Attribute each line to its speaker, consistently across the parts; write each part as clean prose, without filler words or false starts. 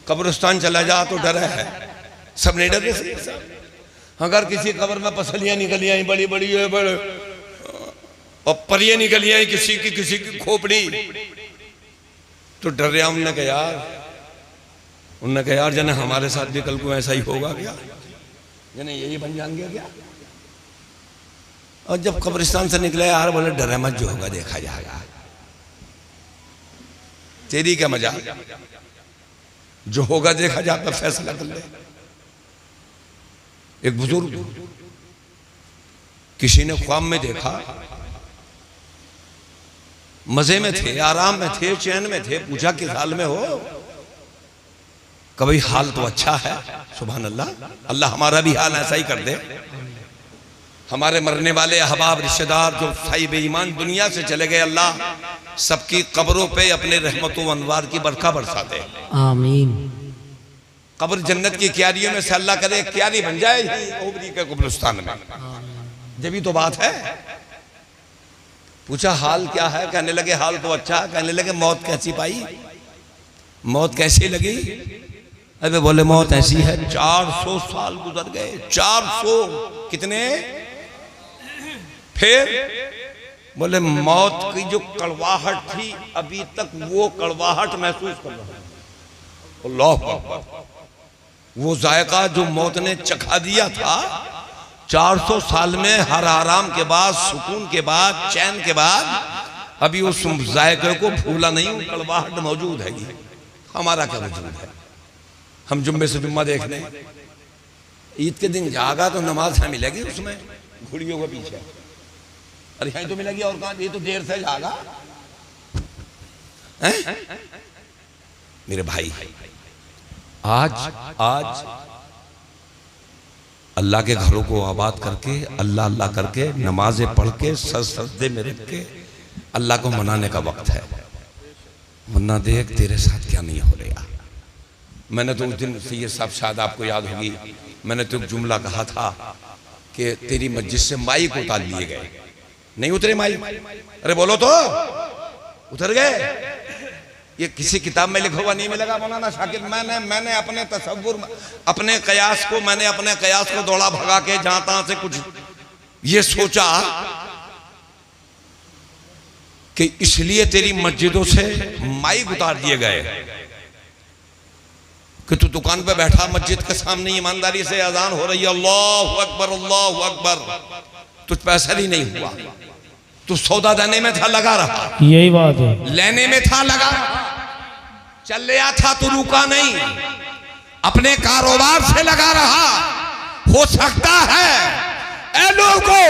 Speaker 1: कब्रिस्तान चला जा तो डर है, सब नहीं डरे से सब। अगर किसी कब्र में पसलियां निकली आई बड़ी बड़ी है बड़े और परियां निकली आई किसी की खोपड़ी तो डर रहा। उनने कहा यार जने हमारे साथ भी कल को ऐसा ही होगा क्या, जने यही बन जाएंगे क्या। और जब कब्रिस्तान से निकले यार बोले डरे मत, जो होगा देखा जाएगा। तेरी क्या मजा, जो होगा देखा जाता फैसला कर ले। एक बुजुर्ग किसी ने ख्वाब में देखा, मजे में थे, आराम में थे, चैन में थे। पूछा किस हाल में हो? कभी हाल तो अच्छा है, सुभान अल्लाह, अल्लाह हमारा भी हाल ऐसा ही कर दे। हमारे मरने वाले अहबाब रिश्तेदार जो साहिब ईमान दुनिया से चले गए, अल्लाह सबकी कब्रों पे अपने रहमतों अनवार की बरखा बरसा दे, आमीन। कब्र जन्नत की क्यारियों में से अल्लाह करे क्यारी बन जाए ओबरी के कब्रिस्तान में, जब तो बात है। पूछा हाल क्या है? कहने लगे हाल तो अच्छा। कहने लगे मौत कैसी पाई, मौत कैसी लगी? अरे बोले मौत ऐसी है, 400 साल गुजर गए, 400 कितने? फिर बोले मौत की जो कड़वाहट थी अभी तक वो कड़वाहट महसूस कर रहा हूं। अल्लाह अकबर, वो जायका जो मौत ने चखा दिया था 400 साल में, हर आराम के बाद, सुकून के बाद, चैन के बाद, अभी उस जायके को भूला नहीं, कड़वाहट मौजूद है। हमारा क्या वजूद है? हम जुम्मे से जुम्मा देखने, ईद के दिन जागा तो नमाज है मिलेगी उसमें घुड़ियों के पीछे, अरे यहीं तो मिलेगी और कहां? ये तो देर से जागा है? मेरे भाई आज अल्लाह के घरों को आबाद करके, अल्लाह अल्लाह करके, नमाजें पढ़ के, सजदे में रख के अल्लाह को मनाने का वक्त है। वरना देख तेरे साथ क्या नहीं हो रहा। मैंने तो उस दिन सैयद साहब, शायद आपको याद होगी, मैंने तो एक जुमला कहा था कि तेरी मस्जिद से माइक उतार लिए गए, नहीं उतरे माइक? अरे बोलो तो, उतर गए। ये किसी किताब में लिखा हुआ नहीं मिलेगा मौलाना शाकिर। मैंने अपने तसव्वुर, अपने कयास को दौड़ा भगा के जहां तहां से कुछ ये सोचा कि इसलिए तेरी मस्जिदों से माइक उतार दिए गए कि तू दुकान पे बैठा मस्जिद के सामने ईमानदारी से अजान हो रही है, अल्लाहु अकबर अल्लाहु अकबर, तुझ पैसा ही नहीं हुआ। तू सौदा देने में था लगा रहा,
Speaker 2: यही बात है,
Speaker 1: लेने में था लगा, चल लिया था तू रुका नहीं, अपने कारोबार से लगा रहा। हो सकता है ऐ लोगों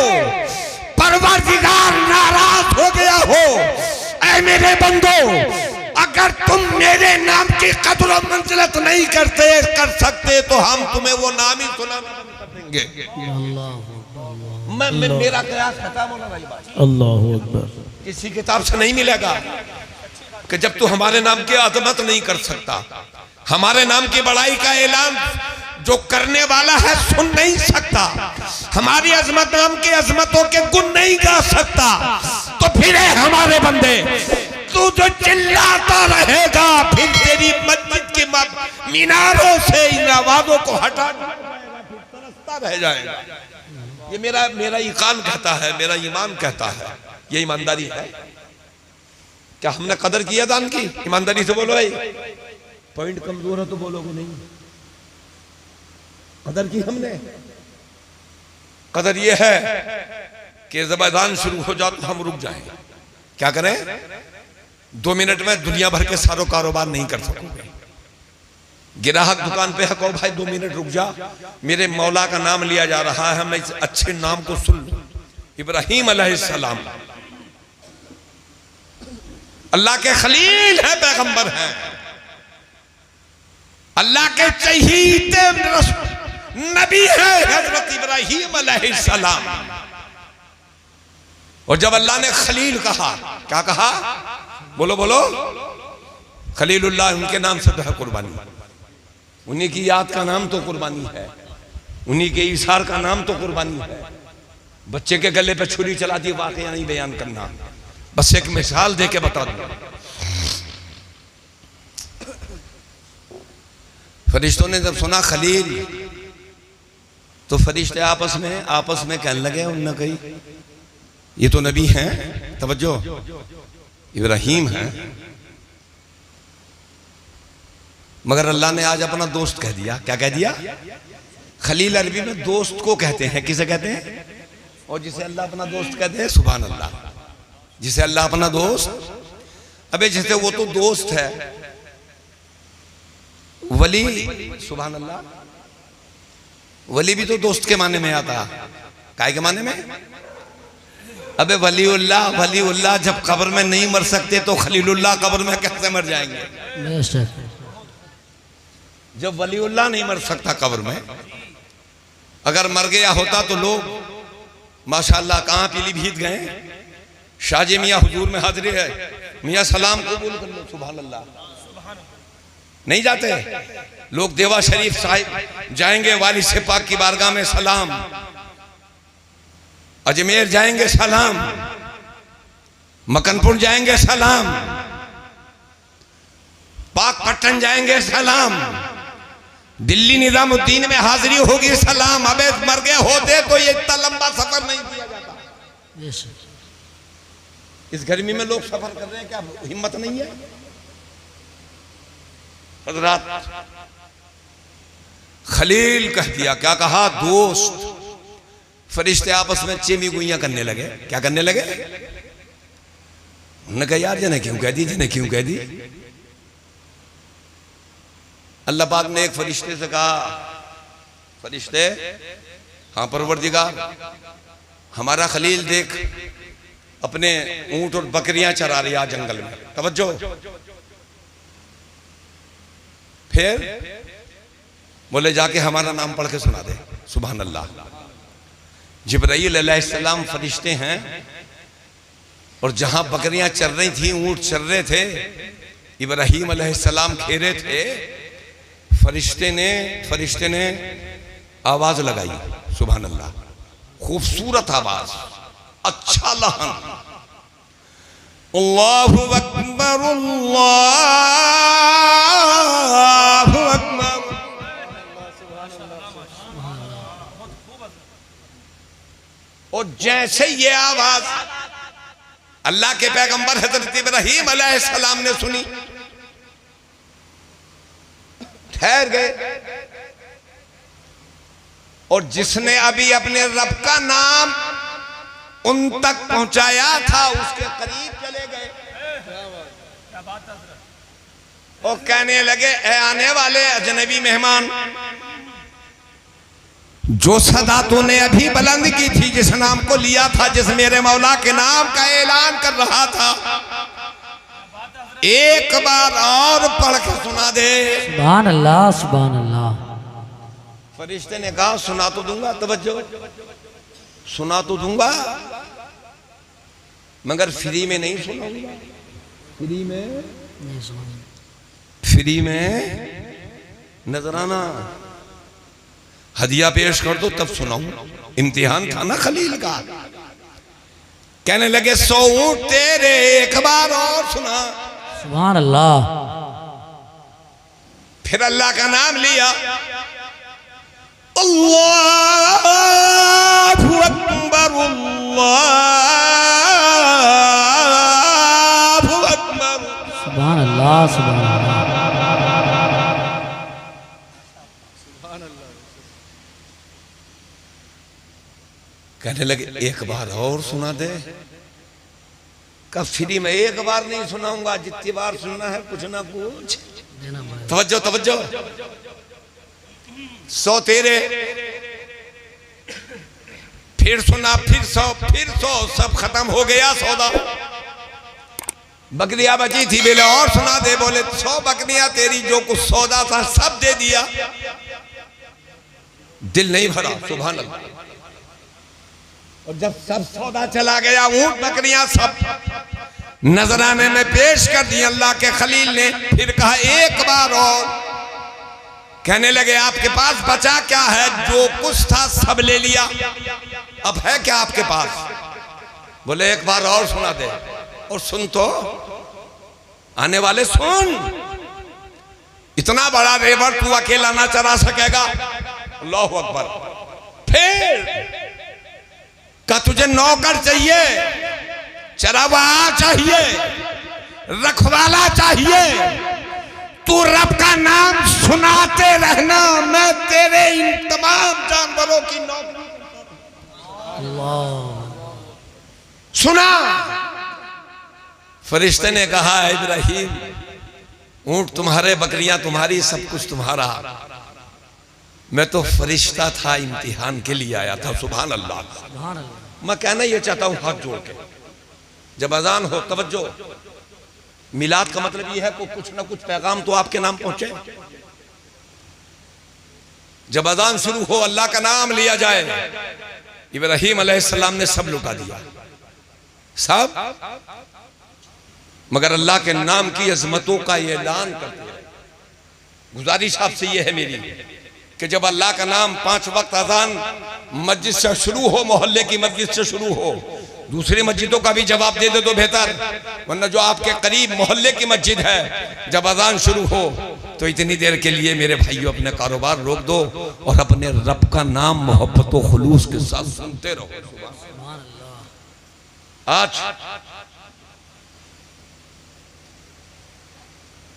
Speaker 1: परवरदिगार नाराज हो गया हो। ऐ मेरे बंदो, अगर तुम मेरे नाम की कदर और मंजिलत नहीं कर सकते तो हम तुम्हें वो नाम ही सुनाना बंद कर देंगे। मेरा कयास खत्म होना भाई बात।
Speaker 2: अल्लाहु अकबर।
Speaker 1: किसी किताब से नहीं मिलेगा कि जब तू हमारे नाम की अजमत नहीं कर सकता, हमारे नाम की बड़ाई का ऐलान जो करने वाला है सुन नहीं सकता, हमारी अजमत नाम की अजमतों के गुण नहीं गा सकता, तो फिर हमारे बंदे तू जो चिल्लाता रहेगा फिर तेरी मस्जिद की मीनारों से इन आवाजों को हटा तरसता रह जाएगा। ये मेरा ईकान कहता है, मेरा ईमान कहता है, ये ईमानदारी है। क्या हमने कदर किया दान की? ईमानदारी से बोलो भाई। पॉइंट कमजोर है तो बोलोगे नहीं। कदर की हमने। कदर ये है कि जब अज़ान शुरू हो जाए तो हम रुक जाएं। क्या करें? 2 मिनट में दुनिया भर के सारों कारोबार नहीं कर सकोगे। गिराहक दुकान पे है, कहो भाई 2 मिनट रुक जा, मेरे मौला का नाम लिया जा रहा है, मैं इस अच्छे नाम को सुन लूं। इब्राहिम अलैहिस्सलाम अल्लाह के खलील है, पैगंबर है, अल्लाह के चहीते नबी है हजरत इब्राहिम अलैहिस्सलाम। और जब अल्लाह ने खलील कहा, क्या कहा? बोलो बोलो। खलीलुल्लाह उनके नाम से तो है कुर्बानी, उन्हीं की याद का नाम तो कुर्बानी है, उन्हीं के इशार का नाम तो कुर्बानी है। बच्चे के गले पे छुरी चला दी, वाकया नहीं बयान करना, बस एक मिसाल दे के बता दूं। फरिश्तों ने जब सुना खलील, तो फरिश्ते आपस में कहने लगे, उनने कही ये तो नबी हैं, तवज्जो, इब्राहीम हैं, मगर अल्लाह ने आज अपना दोस्त कह दिया। क्या कह दिया? खलील अरबी में दोस्त को कहते हैं। किसे कहते हैं? और जिसे अल्लाह अपना दोस्त कहते हैं, सुभान अल्लाह, जिसे अल्लाह अपना दोस्त। अबे जैसे वो तो दोस्त है, वली, सुभान अल्लाह, वली भी तो दोस्त के माने में आता। काय के माने में? अबे वलीउल्लाह जब कब्र में नहीं मर सकते तो खलीलुल्लाह कब्र में कैसे मर जाएंगे? जब वलीउल्लाह नहीं मर सकता कब्र में, अगर मर गया होता तो लोग माशाअल्लाह कहां पीलीभीत गए, शाहजी मियाँ हुजूर में हाजिरी है, मियाँ सलाम कबूल कर लो, सुभान अल्लाह, नहीं जाते लोग। देवा शरीफ साहिब जाएंगे, वाली से पाक की बारगाह में सलाम, अजमेर जाएंगे सलाम, मकनपुर जाएंगे सलाम, पाकपट्टन जाएंगे सलाम, दिल्ली निजामुद्दीन में हाजिरी होगी सलाम। अबे मर गए होते तो ये इतना लंबा सफर नहीं किया जाता। इस गर्मी में लोग सफर कर रहे हैं, क्या हिम्मत नहीं है? हज़रात, खलील कह दिया। क्या कहा? दोस्त। फरिश्ते आपस में चेमी गुइयां करने लगे। क्या करने लगे? उन्होंने कहा यार जने क्यों कह दी, जने क्यों कह दी? अल्लाह पाक ने एक फरिश्ते से कहा, फरिश्ते, हाँ परवरदिगार, हमारा खलील देख अपने ऊंट और बकरियां चरा रहा जंगल में, तवज्जो। फिर बोले जाके हमारा नाम पढ़ के सुना दे, सुभान अल्लाह। जिब्राईल अलैहिस्सलाम फरिश्ते हैं, और जहां बकरियां चर रही थी, ऊंट चर रहे थे, इब्राहीम अलैहिस्सलाम घेरे थे, फरिश्ते ने आवाज लगाई, सुभान अल्लाह, खूबसूरत आवाज, अच्छा लहन, अल्लाहु अकबर, अल्लाहु अकबर। और जैसे ये आवाज अल्लाह के पैगंबर हजरत इब्राहीम अलैहिस्सलाम ने सुनी, ठहर गए, और जिसने अभी अपने रब का नाम उन तक पहुंचाया था उसके करीब चले गए और कहने लगे, ए आने वाले अजनबी मेहमान, जो सदा तूने अभी बुलंद की थी, जिस नाम को लिया था, जिस मेरे मौला के नाम का ऐलान कर रहा था, एक बार और पढ़ के सुना दे।
Speaker 2: सुभान अल्लाह, सुभान अल्लाह।
Speaker 1: फरिश्ते ने कहा सुना तो दूंगा, तवज्जो, सुना तो दूंगा, मगर फ्री में नहीं सुनाऊंगा। फ्री में नजराना हदिया पेश कर दो तब सुनाऊं। इम्तिहान था ना खलील का। कहने लगे 100 ऊंट तेरे, एक बार और सुना।
Speaker 2: सुभान अल्लाह।
Speaker 1: फिर अल्लाह का नाम लिया, अल्लाहु अकबर, अल्लाहु अकबर।
Speaker 2: सुभान अल्लाह, सुभान अल्लाह।
Speaker 1: कहने लगे एक बार और सुना दे। कब फ्री में एक बार नहीं सुनाऊंगा, जितनी बार सुनना है कुछ ना कुछ। तवज्जो तवज्जो। 100 तेरे, फिर सुना, फिर 100, फिर 100, सब खत्म हो गया सौदा। बकरियां बची थी, बोले और सुना दे। बोले 100 बकरियां तेरी, जो कुछ सौदा था सब दे दिया। दिल नहीं भरा, सुभान अल्लाह। और जब सब सौदा चला गया, ऊंट बकरियां सब नजराने में पेश कर दी अल्लाह के खलील ने। फिर कहा एक बार और। कहने लगे आपके पास बचा क्या है? जो कुछ था सब ले लिया, अब है क्या आपके पास? बोले एक बार और सुना दे। और सुन तो, आने वाले सुन, इतना बड़ा रेवर तू अकेला ना चरा सकेगा। अल्लाहु अकबर। फिर का तुझे नौकर चाहिए, चरवाहा चाहिए, रखवाला चाहिए, तू रब का नाम सुनाते रहना, मैं तेरे इन तमाम जानवरों की नौकरी सुना। फरिश्ते ने कहा इब्राहिम, ऊंट तुम्हारे, बकरियां तुम्हारी, सब कुछ तुम्हारा, मैं तो फरिश्ता था, इम्तिहान के लिए आया था। सुभान अल्लाह। मैं कहना ये चाहता हूं हाथ जोड़ के, जब अजान हो तवज्जो, मिलाद का मतलब ये है कि कुछ ना कुछ पैगाम तो आपके नाम पहुंचे। जब अजान शुरू हो अल्लाह का नाम लिया जाए। इब्राहिम अलैहिस्सलाम ने सब लुटा दिया, सब, मगर अल्लाह के नाम की अजमतों का ऐलान करते हैं। गुजारिश आपसे ये है मेरी कि जब अल्लाह का नाम 5 वक्त अजान मस्जिद से शुरू हो, मोहल्ले की मस्जिद से शुरू हो, दूसरी मस्जिदों का भी जवाब दे दे तो बेहतर, वरना जो आपके करीब मोहल्ले की मस्जिद है, जब अजान शुरू हो तो इतनी देर के लिए मेरे भाइयों अपने कारोबार रोक दो और अपने रब का नाम मोहब्बत और खुलूस के साथ सुनते रहो। आज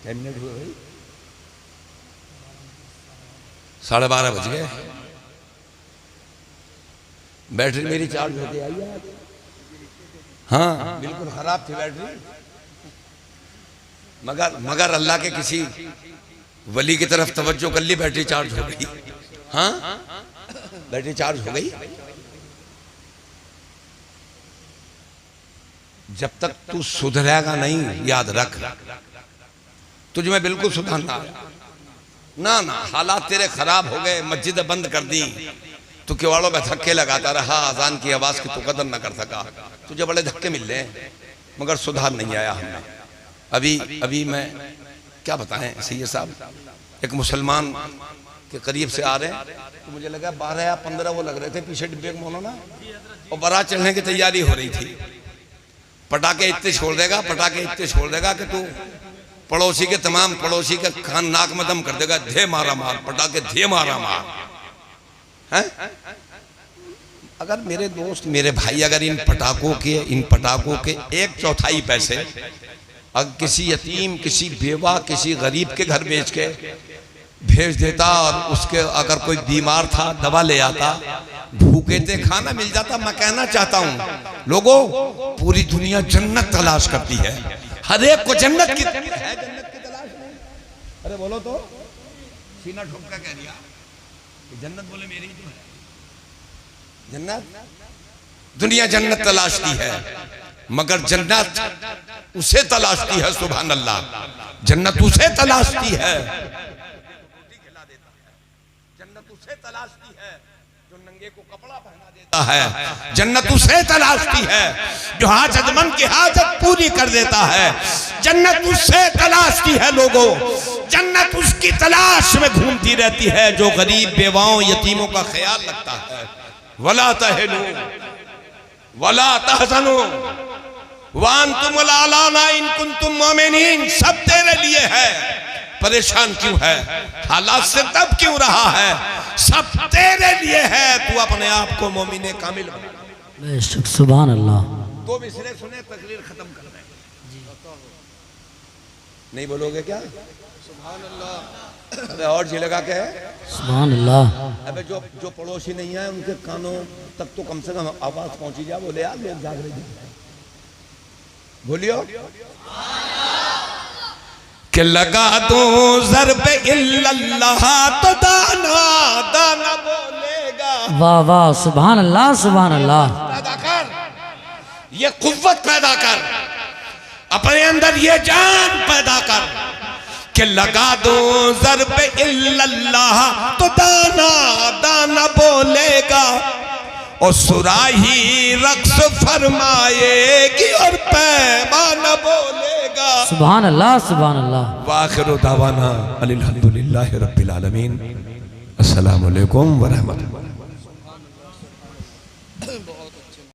Speaker 1: क्या मिनट हुए भाई? 12:30 बज गए। बैटरी मेरी चार्ज होती आई है। हाँ बिल्कुल खराब थी बैटरी, मगर अल्लाह के किसी वली की तरफ तवज्जो कर ली, बैटरी चार्ज हो गई। हाँ बैटरी चार्ज हो गई। जब तक तू सुधरेगा नहीं, याद रख, तुझ में बिल्कुल सुधारना ना ना, हालात तेरे खराब हो गए, मस्जिद बंद कर दी, तू किवाड़ों में धक्के लगाता रहा, अजान की आवाज की तू कदर न कर सका, तुझे बड़े धक्के मिल रहे मगर सुधार नहीं आया हमें। अभी मैं क्या बताएं सैयद साहब, एक मुसलमान के करीब से आ रहे हैं तो मुझे लगा 12 या 15 वो लग रहे थे पीछे डिब्बे में मौलाना, और बारात चलने की तैयारी हो रही थी। पटाखे इतने छोड़ देगा, पटाखे इतने छोड़ देगा कि तू पड़ोसी के तमाम पड़ोसी का कान नाक में दम कर देगा। धे मारा मार पटाखे, धे मारा मार है। अगर मेरे दोस्त, मेरे भाई, अगर इन पटाखों के 1/4 पैसे अगर किसी यतीम, किसी बेवा, किसी गरीब के घर बेच के भेज देता और उसके अगर कोई बीमार था दवा ले आता, भूखे थे खाना मिल जाता। मैं कहना चाहता हूं लोगों, पूरी दुनिया जन्नत तलाश करती है, हर एक को जन्नत की तलाश नहीं। अरे बोलो तो, सीना ठोक कर कह दिया जन्नत, बोले मेरी तो है जन्नत। दुनिया जन्नत तलाशती है मगर जन्नत उसे तलाशती है। सुभान अल्लाह। जन्नत उसे तलाशती है, जन्नत उसे तलाशती है जो नंगे को कपड़ा पहना देता है। जन्नत उसे तलाशती है जो हाजतमंद की हाजत पूरी कर देता है। जन्नत उसे तलाशती है लोगों, जन्नत उसकी तलाश में घूमती रहती है जो गरीब, बेवाओं, यतीमों का ख्याल रखता है। वला तहनु वला तहज़नु वांतुम अल-आलाना इन कुंतुम मुमिनीन। सब तेरे लिए है, परेशान क्यों है, हालात से तब क्यों रहा है, सब तेरे लिए है। तू अपने आप को मोमिने कामिल बना।
Speaker 2: सुभान अल्लाह।
Speaker 1: तो मिसरे सुने, तकरीर खत्म कर रहे नहीं बोलोगे क्या? सुभान अल्लाह। अरे और जी लगा के है
Speaker 2: सुभान अल्लाह।
Speaker 1: अबे जो पड़ोसी नहीं है उनके कानों तक तो कम से कम आवाज पहुंची जाए। बोले यार लोग जाग रहे हैं, बोलियो कि लगा दो ज़रबे इल्लल्लाह तो दाना दाना बोलेगा।
Speaker 2: वाह वाह, सुभान अल्लाह सुभान अल्लाह।
Speaker 1: पैदा कर, ये कुव्वत पैदा कर, अपने अंदर ये जान पैदा कर कि लगा दो ज़रबे इल्लल्लाह तो दाना दाना बोलेगा, और सुराही रक्स फरमाएगी और पैमाना बोलेगा।
Speaker 2: सुभान अल्लाह सुभान अल्लाह।
Speaker 1: वाखिरु दावाना अनिल हम्दुलिल्लाहि रब्बिल आलमीन। अस्सलामु अलैकुम व रहमतुल्लाह।